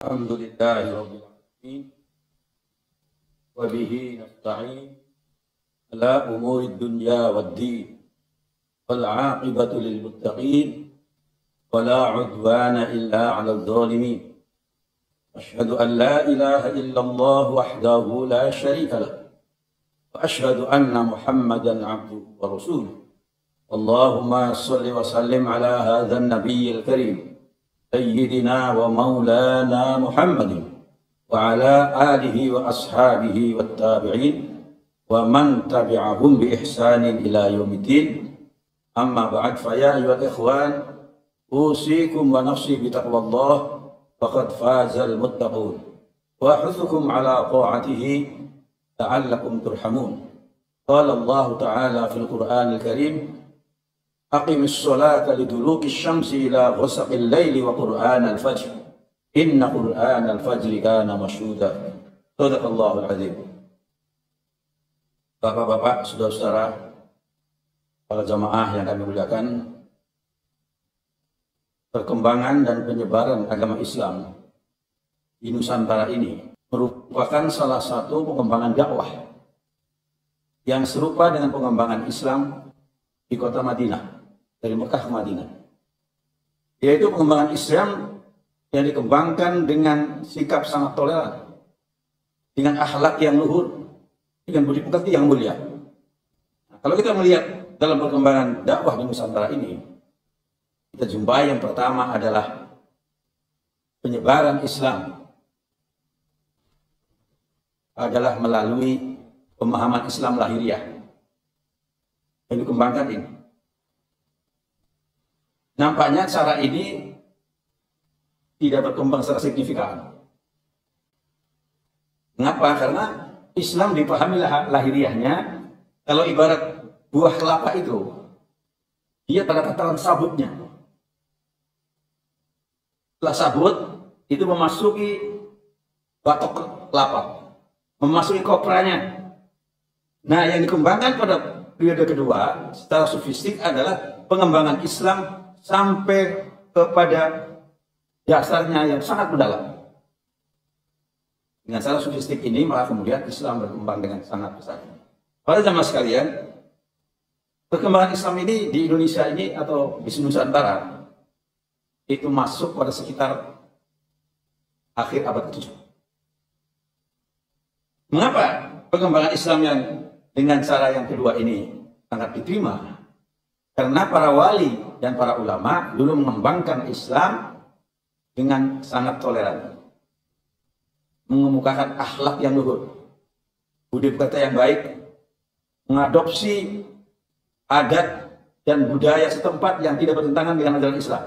Alhamdulillahi rabbil alamin wa bihi nasta'in ala umuri dunya waddin wal 'aqibatu lil muttaqin wa la 'udwana illa 'alal zalimin. Asyhadu an la ilaha illallah wahdahu la syarika lah wa asyhadu anna Muhammadan 'abduhu wa rasuluh. Allahumma shalli wa sallim ala hadzal nabiyyil karim Sayyidina wa maulana Muhammadin wa ala alihi wa ashabihi wa tabi'in wa man tabi'ahum bi ihsanin ila yaumiddin. Amma ba'd, fa ya ayyuhal ikhwan, usikum wa nafsi bi taqwallah faqad fazal muttaqun wa ahuthukum ala ta'atihi la'allakum turhamun. Qala Allah ta'ala fil Qur'anil Karim: Aqimis sholata liduluki syamsi ila ghasaqil laili wa qur'anal fajr inna qur'anal fajri kana masyhuda. Shadaqallahul azim. Bapak-bapak, saudara-saudara, para jamaah yang kami muliakan, perkembangan dan penyebaran agama Islam di Nusantara ini merupakan salah satu pengembangan dakwah yang serupa dengan pengembangan Islam di kota Madinah, dari Mekah ke Madinah, yaitu pengembangan Islam yang dikembangkan dengan sikap sangat toleran, dengan akhlak yang luhur, dengan budi pekerti yang mulia. Nah, kalau kita melihat dalam perkembangan dakwah di Nusantara ini, kita jumpai yang pertama adalah penyebaran Islam adalah melalui pemahaman Islam lahiriah yang dikembangkan ini. Nampaknya cara ini tidak berkembang secara signifikan. Mengapa? Karena Islam dipahami lahiriahnya, kalau ibarat buah kelapa itu, dia pada tataran sabutnya. Setelah sabut, itu memasuki batok kelapa, memasuki kopranya. Nah, yang dikembangkan pada periode kedua secara sofistik adalah pengembangan Islam sampai kepada dasarnya yang sangat mendalam. Dengan cara sofistik ini, maka kemudian Islam berkembang dengan sangat besar. Pada zaman sekalian, perkembangan Islam ini di Indonesia ini atau di Nusantara itu masuk pada sekitar akhir abad ke-7. Mengapa perkembangan Islam yang dengan cara yang kedua ini sangat diterima? Karena para wali dan para ulama dulu mengembangkan Islam dengan sangat toleran, mengemukakan akhlak yang luhur, budi pekerti yang baik, mengadopsi adat dan budaya setempat yang tidak bertentangan dengan ajaran Islam,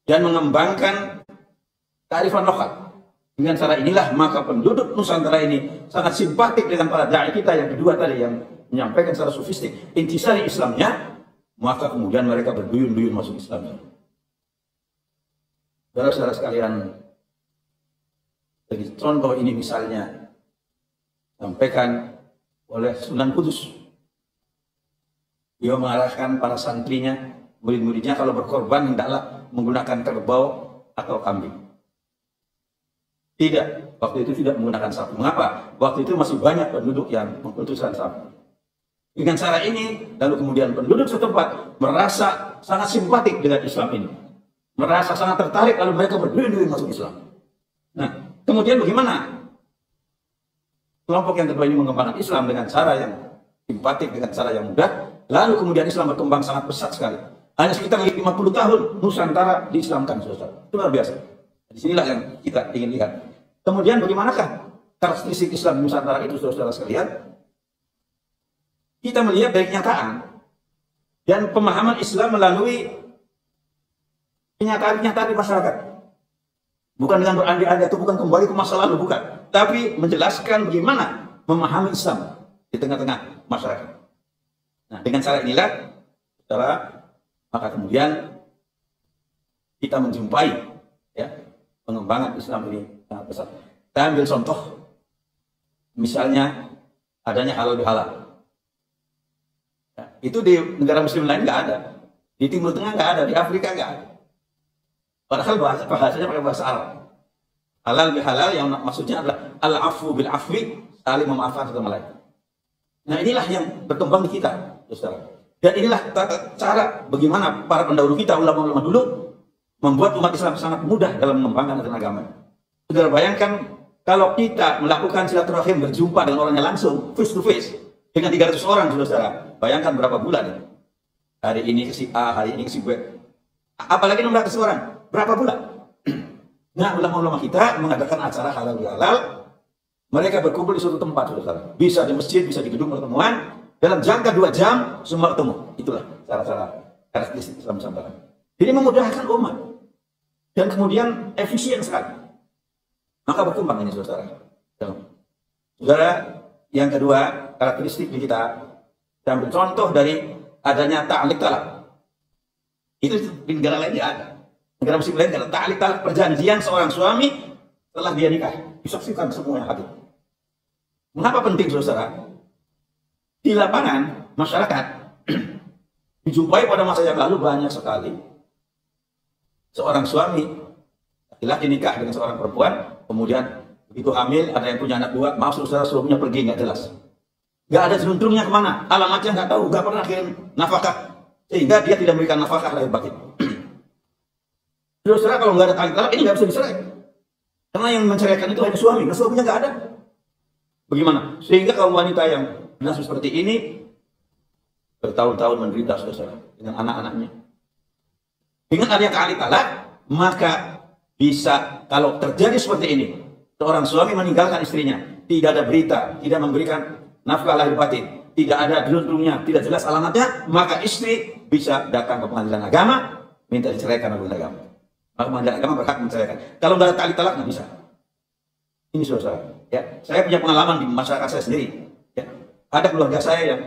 dan mengembangkan kearifan lokal. Dengan cara inilah maka penduduk Nusantara ini sangat simpatik dengan para dai kita yang kedua tadi, yang menyampaikan secara sofistik intisari Islamnya, maka kemudian mereka berduyun-duyun masuk Islam. Saudara-saudara sekalian, bagi contoh ini misalnya sampaikan oleh Sunan Kudus. Dia mengarahkan para santrinya, murid-muridnya, kalau berkorban hendaklah menggunakan kerbau atau kambing. Tidak, waktu itu tidak menggunakan sapi. Mengapa? Waktu itu masih banyak penduduk yang membutuhkan sapi. Dengan cara ini, lalu kemudian penduduk setempat merasa sangat simpatik dengan Islam ini, merasa sangat tertarik, lalu mereka berduyun-duyun masuk Islam. Nah, kemudian bagaimana kelompok yang kedua ini mengembangkan Islam dengan cara yang simpatik, dengan cara yang mudah, lalu kemudian Islam berkembang sangat pesat sekali. Hanya sekitar 50 tahun Nusantara diislamkan, saudara. Itu luar biasa. Disinilah yang kita ingin lihat. Kemudian bagaimanakah karakteristik Islam di Nusantara itu, saudara-saudara sekalian? Kita melihat dari kenyataan dan pemahaman Islam melalui kenyataan-kenyataan di masyarakat. Bukan dengan berandai-andai atau bukan kembali ke masa lalu, bukan. Tapi menjelaskan bagaimana memahami Islam di tengah-tengah masyarakat. Nah, dengan cara inilah, saudara, maka kemudian kita menjumpai ya, pengembangan Islam ini sangat besar. Kita ambil contoh, misalnya adanya halal bihalal. Itu di negara muslim lain nggak ada, di Timur Tengah nggak ada, di Afrika nggak ada. Padahal bahasanya pakai bahasa Arab. Halal bihalal yang maksudnya adalah al-afu bil afwi, saling memaafkan satu sama lain. Nah inilah yang berkembang di kita, saudara. Dan inilah tata cara bagaimana para pendahulu kita, ulama-ulama dulu, membuat umat Islam sangat mudah dalam mengembangkan agama. Saudara bayangkan kalau kita melakukan silaturahim berjumpa dengan orangnya langsung, face to face, dengan 300 orang, saudara. Bayangkan berapa bulan. Hari ini ke si A, hari ini ke si B. Apalagi 600 orang, berapa bulan? Nah, ulama-ulama kita mengadakan acara halal bihalal. Mereka berkumpul di suatu tempat, saudara. Bisa di masjid, bisa di gedung pertemuan. Dalam jangka 2 jam, semua ketemu. Itulah cara-cara karakteristik Islam Nusantara. Jadi memudahkan umat. Dan kemudian efisien sekali. Maka berkembang ini, saudara. Saudara, yang kedua, karakteristik di kita, kita ambil contoh dari adanya ta'liq talak. Itu di negara lain tidak ada. Negara muslim lain tidak ada. Ta'liq talak, perjanjian seorang suami setelah dia nikah. Disaksikan semua yang hadir. Mengapa penting, saudara? Di lapangan, masyarakat dijumpai pada masa yang lalu banyak sekali seorang suami laki-laki nikah dengan seorang perempuan, kemudian begitu hamil, ada yang punya anak 2, maaf saudara, suaminya pergi, nggak jelas. Nggak ada selunturnya kemana, alamatnya nggak tahu, nggak pernah kirim nafkah, sehingga dia tidak memberikan nafkah lahir batin. Saudara, kalau nggak ada tali talak, ini nggak bisa dicerai. Karena yang menceraikan itu hanya suami, karena suaminya nggak ada. Bagaimana? Sehingga kaum wanita yang bernasib seperti ini bertahun-tahun menderita, saudara, dengan anak-anaknya. Dengan adanya tali talak, maka bisa, kalau terjadi seperti ini, seorang suami meninggalkan istrinya, tidak ada berita, tidak memberikan nafkah lahir batin, tidak ada deluntrungnya, tidak jelas alamatnya, maka istri bisa datang ke pengadilan agama, minta diceraikan oleh agama. Maka pengadilan agama berhak menceraikan. Kalau tidak ada tali talak, nggak bisa. Ini saudara, ya, saya punya pengalaman di masyarakat saya sendiri. Ya. Ada keluarga saya yang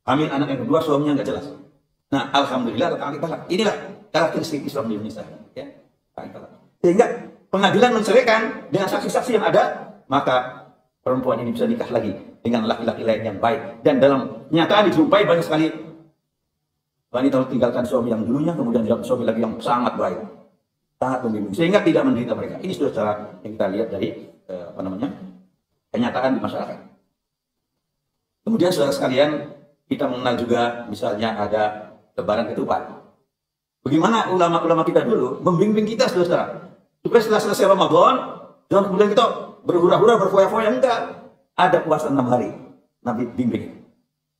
hamil anak yang kedua, suaminya nggak jelas. Nah, alhamdulillah ada tali talak. Inilah karakteristik Islam di Indonesia. Ya, tali talak. Sehingga pengadilan menceraikan dengan saksi-saksi yang ada, maka perempuan ini bisa nikah lagi dengan laki-laki lain yang baik. Dan dalam kenyataan dijumpai banyak sekali wanita tinggalkan suami yang dulunya, kemudian dapat suami lagi yang sangat baik, sangat membimbing, sehingga tidak menderita mereka. Ini sudah cara yang kita lihat dari kenyataan di masyarakat. Kemudian saudara sekalian, kita mengenal juga misalnya ada lebaran ketupat. Bagaimana ulama-ulama kita dulu membimbing kita, saudara, supaya setelah selesai Ramadan, jangan kemudian kita berhura-hura, berfoya-foya, enggak. Ada puasa 6 hari, Nabi bimbing.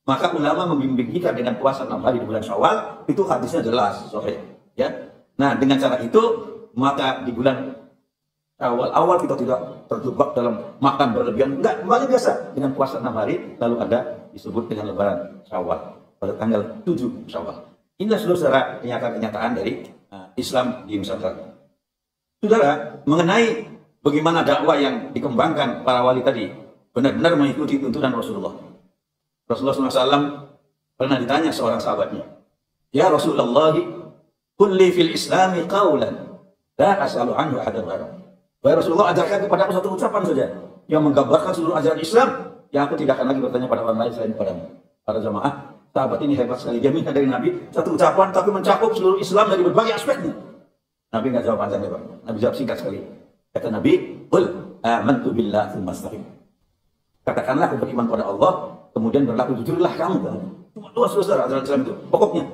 Maka ulama membimbing kita dengan puasa 6 hari di bulan Syawal, itu hadisnya jelas, sahih. Ya. Nah, dengan cara itu, maka di bulan Syawal awal kita tidak terjebak dalam makan berlebihan, enggak, kembali biasa dengan puasa 6 hari, lalu ada disebut dengan lebaran Syawal pada tanggal 7 Syawal. Inilah saudara kenyataan dari Islam di Nusantara. Saudara, mengenai bagaimana dakwah yang dikembangkan para wali tadi, benar-benar mengikuti tuntunan Rasulullah. Rasulullah SAW pernah ditanya seorang sahabatnya, "Ya Rasulullah, kulli fil Islami qawlan, la as'alu anhu ahadan ghairak." Wahai Rasulullah, ajarkan kepada aku satu ucapan saja yang menggambarkan seluruh ajaran Islam, yang aku tidak akan lagi bertanya pada orang lain selain padamu. Para jamaah, sahabat ini hebat sekali. Dia minta dari Nabi satu ucapan tapi mencakup seluruh Islam dari berbagai aspeknya. Nabi nggak jawab panjang lebar. Nabi jawab singkat sekali. Kata Nabi, "Qul amantu billah tsumma astaqim." Katakanlah aku beriman pada Allah, kemudian berlaku jujurlah kamu. Cuma 2 saudara ajaran Islam itu. Pokoknya,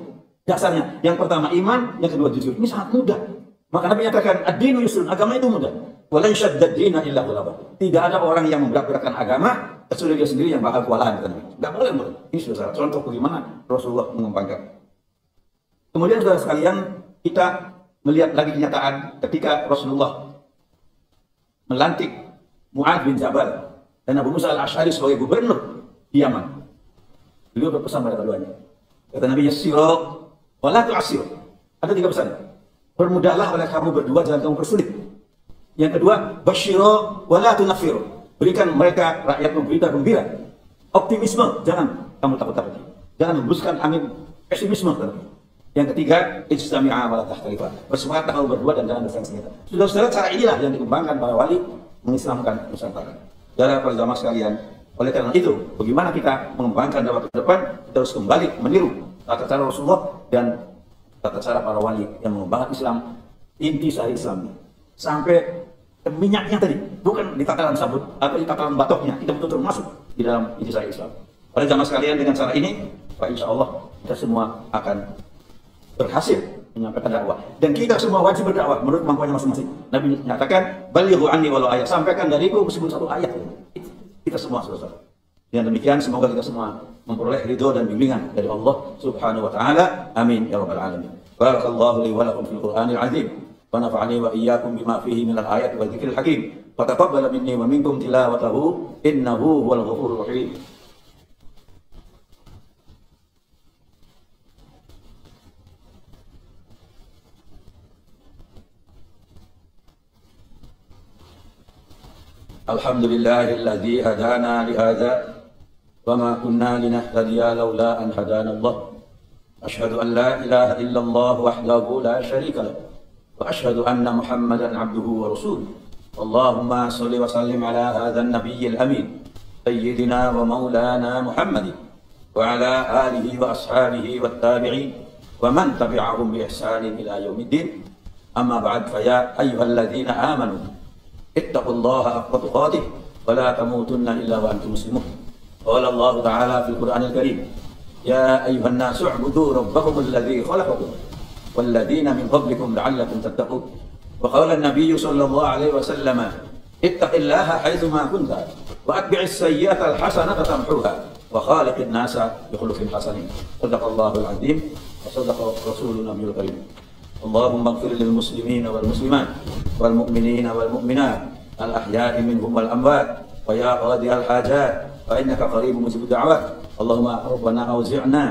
dasarnya. Yang pertama iman, yang kedua jujur. Ini sangat mudah. Maka Nabi nyatakan, ad-dinu yusrun, agama itu mudah. Walan syaddad dina illa ghalabahu. Tidak ada orang yang memberat-beratkan agama kecuali dia sendiri yang bakal kewalahan. Enggak boleh. Ini saudara, contoh bagaimana Rasulullah mengembangkan. Kemudian saudara sekalian, kita melihat lagi kenyataan ketika Rasulullah melantik Mu'adz bin Jabal dan Abu Musa al-Asy'ari sebagai gubernur di Yaman. Beliau berpesan pada keduanya. Kata Nabi, yassiru wa la tu'assiru. Ada 3 pesan. Permudahlah oleh kamu berdua, jangan kamu persulit. Yang kedua, basyiru wa la tunaffiru. Berikan mereka rakyat berita gembira. Optimisme, jangan kamu takut-takut. Jangan hembuskan angin pesimisme. Yang ketiga, ijtami'a wa la takhtalifa. Bersemangatlah kamu berdua dan jangan bersaing senjata. Saudara-saudara, cara inilah yang dikembangkan para wali mengislamkan Nusantara. Saudara para jamaah sekalian, oleh karena itu, bagaimana kita mengembangkan dakwah ke depan, kita harus kembali meniru tata cara Rasulullah dan tata cara para wali yang mengembangkan Islam, inti sahih Islam. sampai minyaknya tadi, bukan di tataran sabut atau di tataran batoknya, kita betul-betul masuk di dalam ijazah Islam. Pada jamaah sekalian, dengan cara ini, Pak, insya Allah kita semua akan berhasil menyampaikan dakwah. Dan kita semua wajib berdakwah menurut kemampuannya masing-masing. Nabi menyatakan, balighu anni walau ayat, sampaikan dariku meskipun satu ayat. Kita semua selesai. Dengan demikian, semoga kita semua memperoleh ridho dan bimbingan dari Allah Subhanahu wa taala. Amin ya rabbal alamin. Barakallahu li wa lakum fil Qur'anil azim. Wa nafa'ani wa iyyakum bima fihi minal ayati wa dzikril hakim. Fataqabbal minni wa minkum tilawatahu innahu huwal ghafurur rahim. Alhamdulillahilladzi hadana li hadza wa ma kunna linahtadiya laula an hadana Allah. Asyhadu an la ilaha illallah wahdahu la syarika lahu wa asyhadu anna Muhammadan abduhu wa rasuluh. Allahumma shalli wa sallim ala hadzal nabiyyil amin sayyidina wa maulana Muhammadin wa ala alihi wa ashabihi wat tabi'in wa man tabi'ahum bi ihsanin ila yaumiddin. Amma ba'd, fa ya ayyuhalladzina amanu ittaqullaha haqqa tuqatih wa la tamutunna illa wa antum muslimun. Qala Allah ta'ala fil Qur'anil Karim, ya ayyuhan nasu u'budu rabbakum alladzi khalaqakum wal ladzina min qablikum la'allakum tattaqun. Wa qala an-nabiy sallallahu alaihi wasallam, ittaqillaha haitsu ma kunta wa atbi'is sayyi'ata al-hasanata tamhuha wa khaliqin nasa bi khuluqin hasanin. Shadaqallahul azim wa shadaqa rasulun nabiyul karim. Allahumma ighfir lil muslimina wal muslimat wal mu'minina wal mu'minat al ahya'i minhum wal amwat wa ya qadiyal hajat fa innaka qaribun mujibud da'wat. Allahumma rabbana awzi'na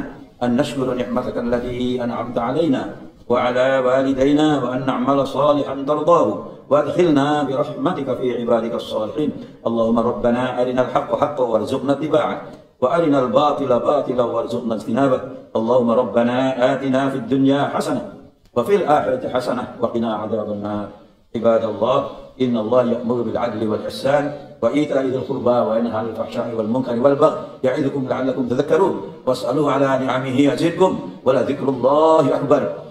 an nashkura ni'mataka allati an'amta 'alaina wa 'ala walidayna wa an na'mala salihan tardahu wa adkhilna bi rahmatika fi ibadikas salihin. Allahumma rabbana arinal haqqa haqqan warzuqna ittiba'ah wa arinal batila batilan warzuqna ijtinabah. Allahumma rabbana atina fid dunya hasanah wa fil akhirati hasanah wa qina adzaban nar. Ibadallah, innallaha ya'muru bil 'adli wal ihsan wa ita'i dzil qurba wa yanha 'anil fahsya'i wal munkari wal baghi ya'idukum la'allakum tadhakkarun was'aluhu 'ala ni'amihi yazidkum wa la dzikrullahi akbar.